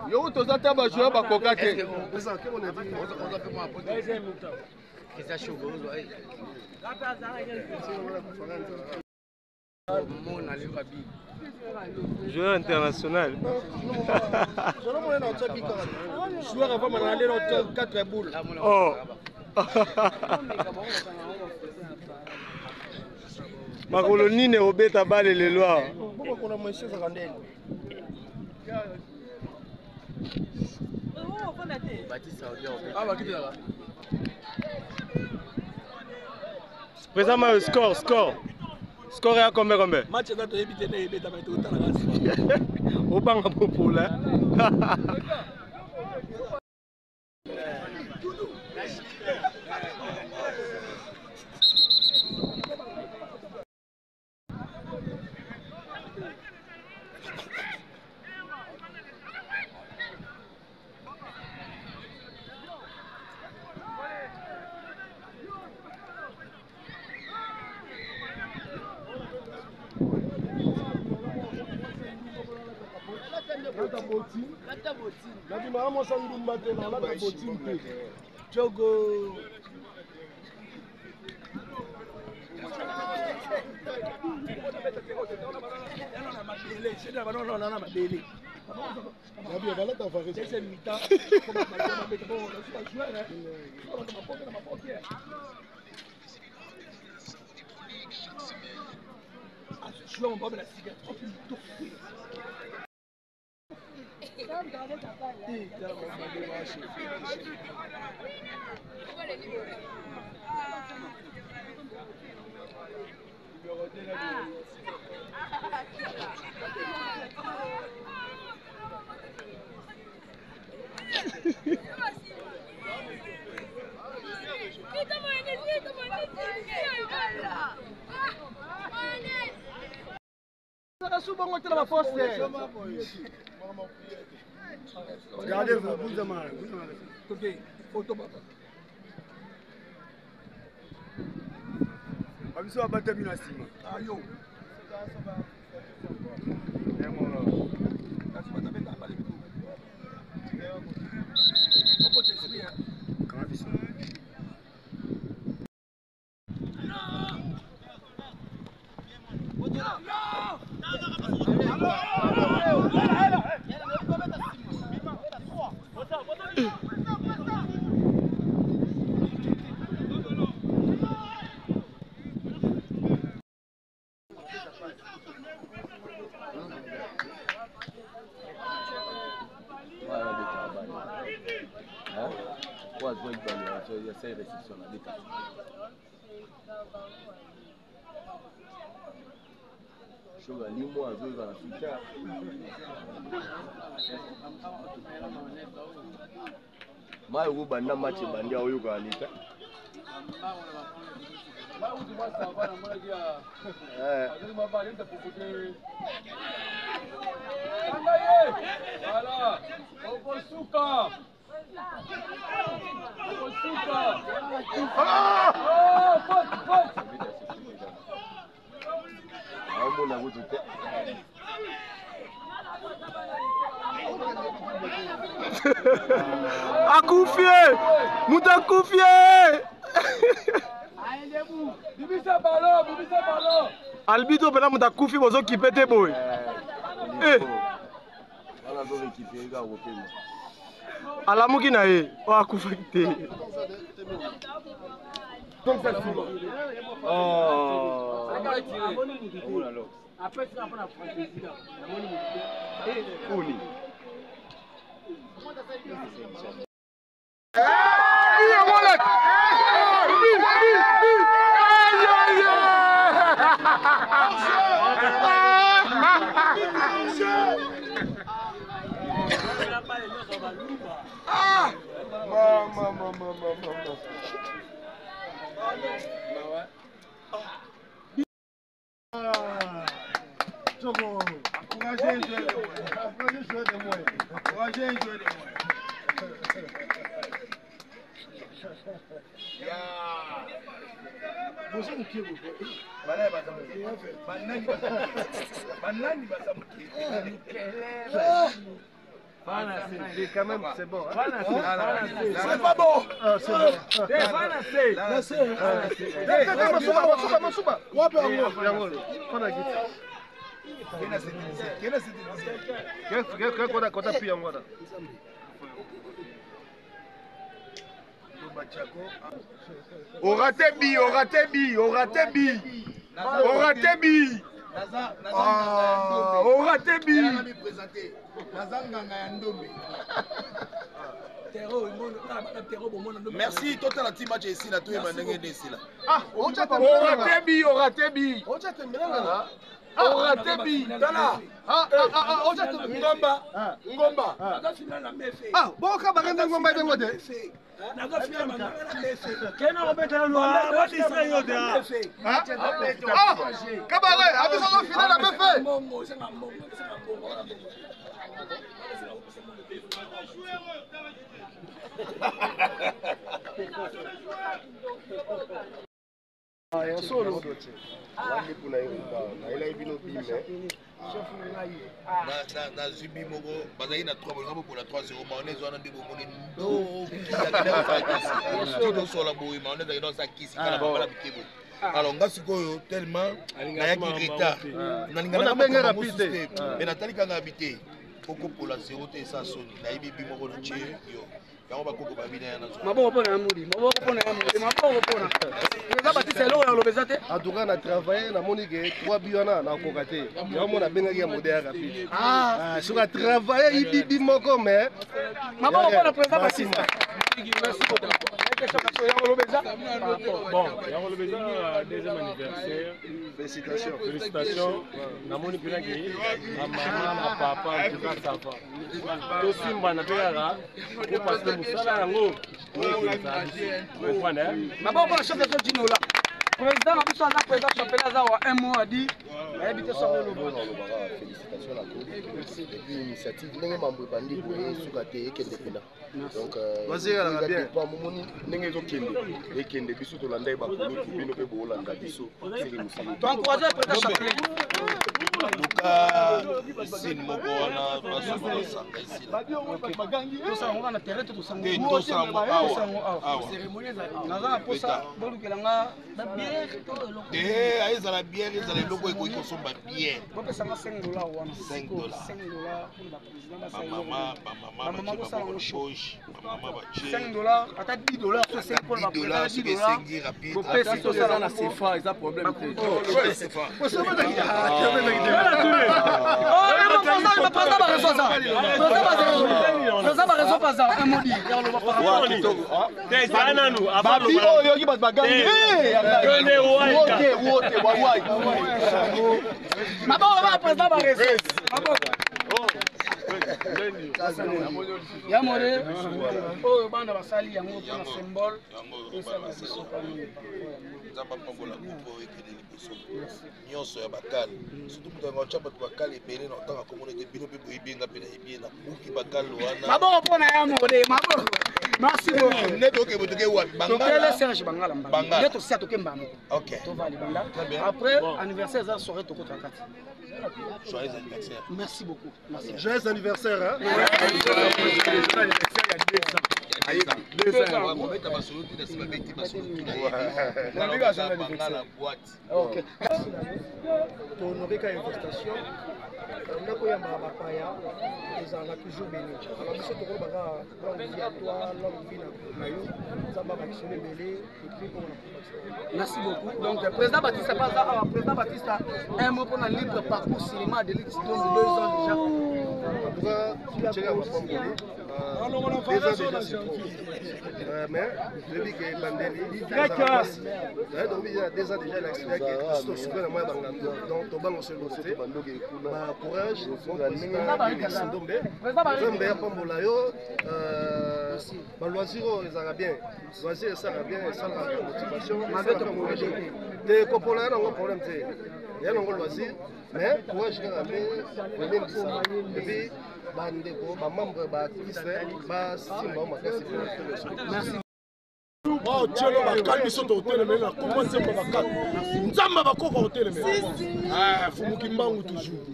Yo, tu as table jouer à Cocaté. Joueur international. Joueur avant de aller dans 4 boules. Oh. Ma colonie n'est au bêta balle les lois. Pourquoi on a monsieur Zarandel? Présentement, le score. Score est à combien? Match est à éviter de au banc à propos là. Regardez-vous, vous demandez. Ok, photo papa. Abiso abate mina sima. Ayo. Mai ubanda machi bandia huyu kwa alita. Akoufié, Moutakoufié. Bibisa ballon. Albito pena Moutakoufi bozo kipete boy. Eh. Wala zo équipe ga wopema. alamuki na ye oyo akufaki te. C'est quand même, c'est bon. C'est pas bon. C'est Merci, toi la team match ici là, tout est maintenant ici là. Ah, on t'a Oratebi. Ngomba. Ah, bon ka bagenda ngomba bengo de. Kena obeta no ba Israel de. Ah, kabare, abisa no final la mefe. Ya solo. Wandi kuna hiyo na ile hivi no bime. Na zubi moko bazaki na 3 bongo pour la 3-0 mayonnaise wana ndiko moni ndo kilo sola boy mayonnaise ino sa kisi kana bala bikebo. Alors ngasi koyo tellement na yaki retard. Na lingana benga rapide. Mais natali kanga habité. Koko pour la 0 te sa soni. Na ibi bimoko na chie yo. Yango bakoko babina yana. Maboko pona ya mudi, maboko pona ya mudi, maboko pona. Eza batisa eloko ya lobeza te. En tout cas, on a travaillé, on a monique 3 biona na kokaté. Ya mona benga ya modèle rapide. Ah, sur a travaillé ibi moko mais maboko pona président batisa. Merci beaucoup. Bon, Yango Lobeza, deuxième anniversaire. félicitations. Félicitations. Namoni pena ki maman na papa en tout cas ça va. To simba na pera ko parce que musala yango. Maboko pona chef de Dinola. Président Abisso a président championnat za wa 1 mois a dit habité sur le lobo. Félicitations à tous. Et puis initiative ndenge mambo bandi boye sukate ekende pena. Donc vas-y ala bien. Pas momoni ndenge zo kende. Ekende biso to landa ba kulu bino pe bo landa biso. C'est musala. Tu encourager président championnat. Luka sin moko wana baso sanga ici là. Tout ça on va na terrain tout ça. Tout ça awa. Cérémonie za naza posa bolukelanga ba bière to eloko. Aiza la bière, aiza le logo eko kosomba bière. Bope sanga $5 wana. $5. $5 pour la président ba Maman ba poche, maman ba che. $5, ata $10 to 5 pour la président $10. Rapide. Bope si to ça na CFA, eza problème te. Yamore oyo bana basali yango mpona symbole esala biso pamoni nzamba mpongola kupo ekende liboso nyonso ya bakale surtout moto yanga otya bato bakale ebele na otanga komona ete bino mpe boyebenga mpe na ebie na buki bakale wana maboko mpona yamore maboko merci beaucoup nde toke botoke wapi tokele Serge Bangala mbanga nde tosia toke mbamoko ok tovali banda après anniversaire eza soirée tokota kati. Joyeux anniversaire. Merci beaucoup. Merci. Joyeux anniversaire hein. honorer ka invitation ndako ya bapaya ezalaka toujours béni alors biso tokolo baka longue vie à toi longue vie na yo nzambe abakisolo ebele epuis mpona promotion. Merci beaucoup. Donc, président Batista, président Batista, un mot pour le libre parcours cinéma de l'Élite donc 2 ans déjà. En tout cas, tu as déjà c'est trop. Mais depuis que Bandeli, il y a 2 ans déjà, il a expliqué que c'est super moi donc Toban on se côté. Courage, loisir les Arabiens, loisir ça bien, ça la motivation, les copains n'ont pas problème, il y a un loisir, mais courage et puis bandeko, membre merci. Oh, Dieu, le bacal, ils sont au télémé, là. Comment c'est le bacal? Nzamba bakoko au télémé. Ah, Fumukimba ou toujours.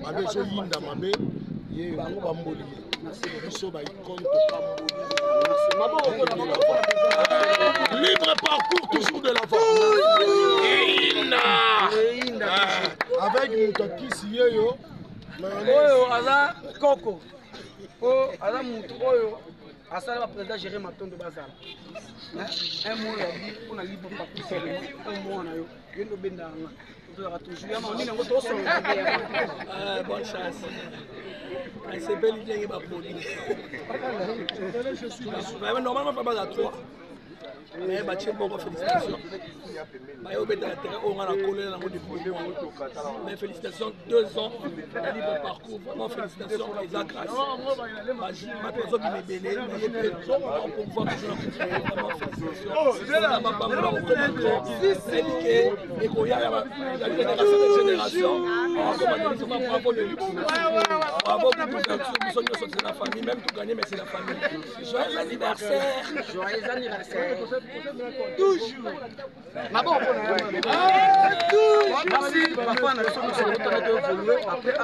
Mabe, so yinda, mabe, ye, ou bamboli. So ba icône de libre parcours toujours de l'avant. Avec Moutaki, yo. Oyo, Aza Koko. Oh, Aza Moutou, Oyo. Asala va président gérer Maton de Bazal. Un mot là dit on a libre parcours seulement. Un mot on a yo. Yendo benda nga. On aura toujours. Ya mami nango to so. Bonne chance. C'est belle idée qui va produire. Normalement pas mal à 3. Mais bâtir beaucoup félicitations. Mais félicitations 2 ans de libre parcours. Vraiment félicitations les grâce. Ma personne qui m'est bénie, on peut voir que je l'ai vraiment félicitations. C'est la famille, même tout gagner, mais c'est la famille. Joyeux anniversaire! Joyeux anniversaire! Toujours! Merci, parfois on a reçu le temps d'évoluer. Après,